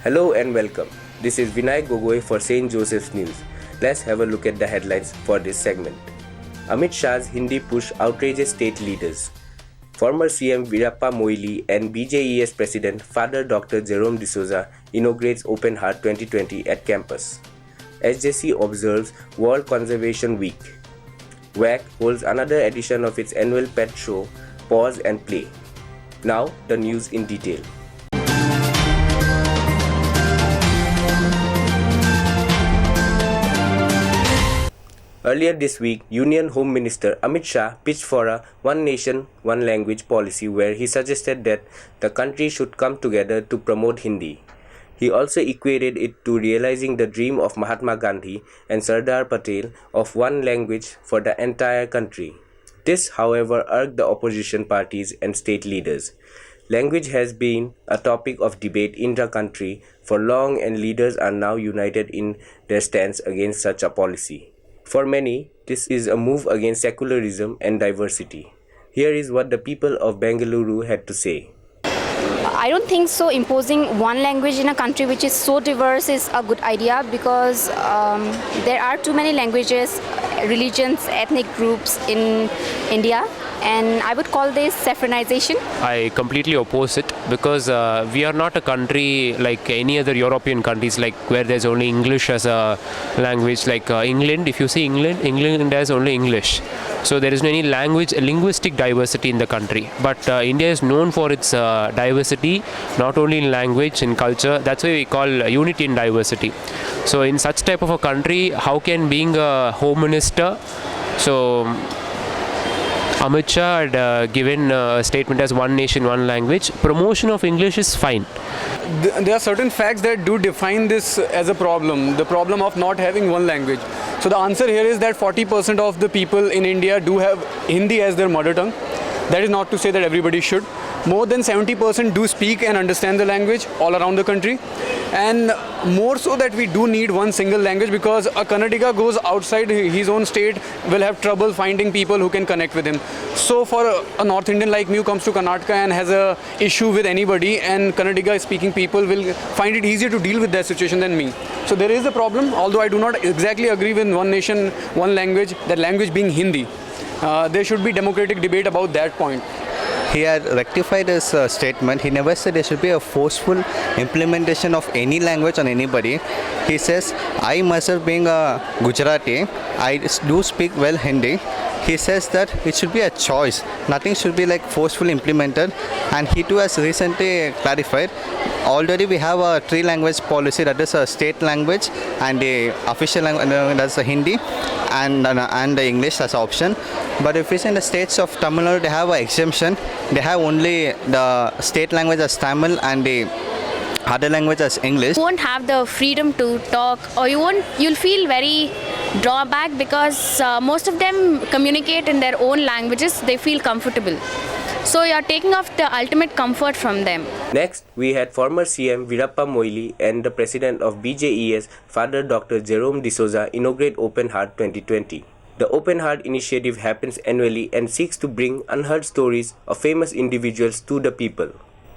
Hello and welcome. This is Vinay Gogoi for St. Joseph's News. Let's have a look at the headlines for this segment. Amit Shah's Hindi push outrages state leaders. Former CM Veerappa Moily and BJES President Father Dr. Jerome D'Souza inaugurates Open Heart 2020 at campus. SJAC observes World Conservation Week. WACC holds another edition of its annual pet show, Paws and Play. Now, the news in detail. Earlier this week, Union Home Minister Amit Shah pitched for a one nation, one language policy where he suggested that the country should come together to promote Hindi. He also equated it to realizing the dream of Mahatma Gandhi and Sardar Patel of one language for the entire country. This, however, irked the opposition parties and state leaders. Language has been a topic of debate in the country for long, and leaders are now united in their stance against such a policy. For many, this is a move against secularism and diversity. Here is what the people of Bengaluru had to say. I don't think so. Imposing one language in a country which is so diverse is a good idea because there are too many languages, religions, ethnic groups in India. And I would call this saffronization. I completely oppose it because we are not a country like any other European countries, like where there's only English as a language. Like England, if you see England has only English. So there is no any linguistic diversity in the country. But India is known for its diversity, not only in language, in culture. That's why we call unity in diversity. So in such type of a country, how can being a home minister, so Amit Shah had given a statement as one nation, one language. Promotion of English is fine. There are certain facts that do define this as a problem, the problem of not having one language. So the answer here is that 40% of the people in India do have Hindi as their mother tongue. That is not to say that everybody should. More than 70% do speak and understand the language all around the country. And more so that we do need one single language, because a Kannadiga goes outside his own state will have trouble finding people who can connect with him. So for a North Indian like me who comes to Karnataka and has a issue with anybody, and Kannadiga speaking people will find it easier to deal with that situation than me. So there is a problem, although I do not exactly agree with one nation, one language, that language being Hindi. There should be democratic debate about that point. He had rectified his statement. He never said there should be a forceful implementation of any language on anybody. He says, I myself being a Gujarati, I do speak well Hindi. He says that it should be a choice. Nothing should be like forcefully implemented. And he too has recently clarified, already we have a three language policy, that is a state language and the official language, that's a Hindi, and the English as an option. But if it's in the states of Tamil Nadu, they have an exemption. They have only the state language as Tamil and the other language as English. You won't have the freedom to talk, or you'll feel very drawback because most of them communicate in their own languages. They feel comfortable. So you're taking off the ultimate comfort from them. Next, we had former CM Veerappa Moily and the president of BJES, Father Dr. Jerome D'Souza, inaugurate Open Heart 2020. The Open Heart initiative happens annually and seeks to bring unheard stories of famous individuals to the people.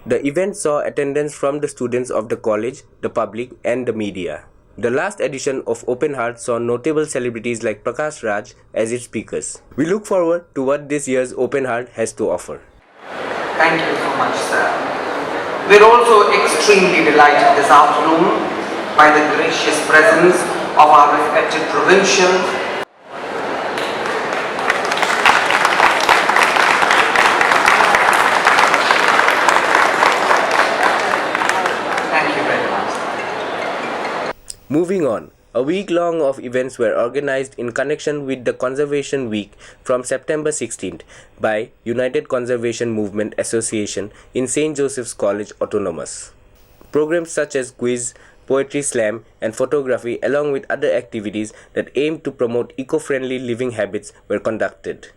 The event saw attendance from the students of the college, the public, and the media. The last edition of Open Heart saw notable celebrities like Prakash Raj as its speakers. We look forward to what this year's Open Heart has to offer. Thank you so much, sir. We're also extremely delighted this afternoon by the gracious presence of our respected provincial Moving on, a week long of events were organized in connection with the Conservation Week from September 16th by United Conservation Movement Association in St. Joseph's College Autonomous. Programs such as quiz, poetry slam and photography, along with other activities that aim to promote eco-friendly living habits, were conducted.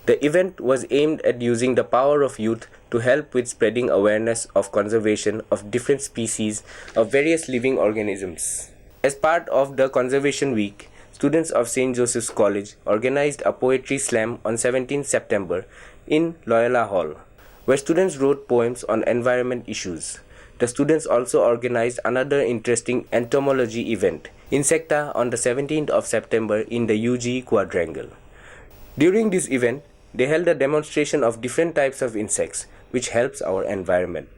The event was aimed at using the power of youth to help with spreading awareness of conservation of different species of various living organisms. As part of the Conservation Week, students of St. Joseph's College organized a poetry slam on 17 September in Loyola Hall, where students wrote poems on environment issues. the students also organized another interesting entomology event, Insecta, on the 17th of September in the UG Quadrangle. During this event, they held a demonstration of different types of insects, which helps our environment.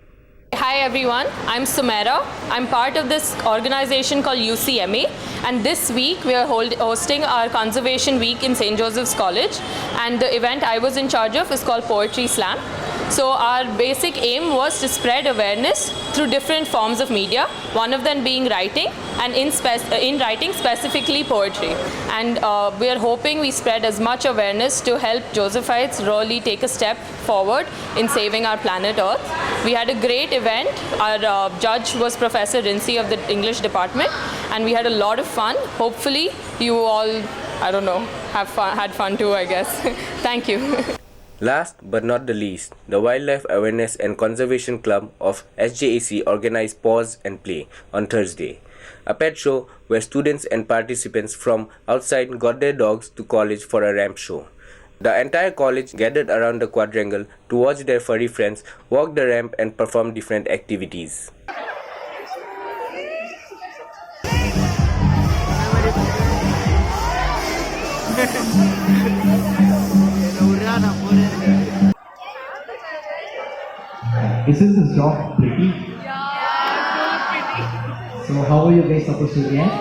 Hi everyone, I'm Sumera. I'm part of this organization called UCMA, and this week we are hosting our Conservation Week in St. Joseph's College, and the event I was in charge of is called Poetry Slam. So our basic aim was to spread awareness through different forms of media, one of them being writing, and in writing specifically poetry. And we are hoping we spread as much awareness to help Josephites really take a step forward in saving our planet Earth. We had a great event. Our judge was Professor Rincy of the English department, and we had a lot of fun. Hopefully you all, had fun too, I guess. Thank you. Last but not the least, the Wildlife Awareness and Conservation Club of SJAC organized Paws and Play on Thursday, a pet show where students and participants from outside got their dogs to college for a ramp show. The entire college gathered around the quadrangle to watch their furry friends walk the ramp and perform different activities. Isn't this dog pretty? Yeah, pretty. So how are you guys supposed to react?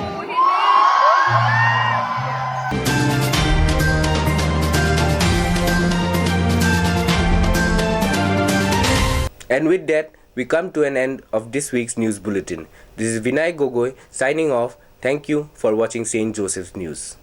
And with that, we come to an end of this week's news bulletin. This is Vinay Gogoi signing off. Thank you for watching St. Joseph's News.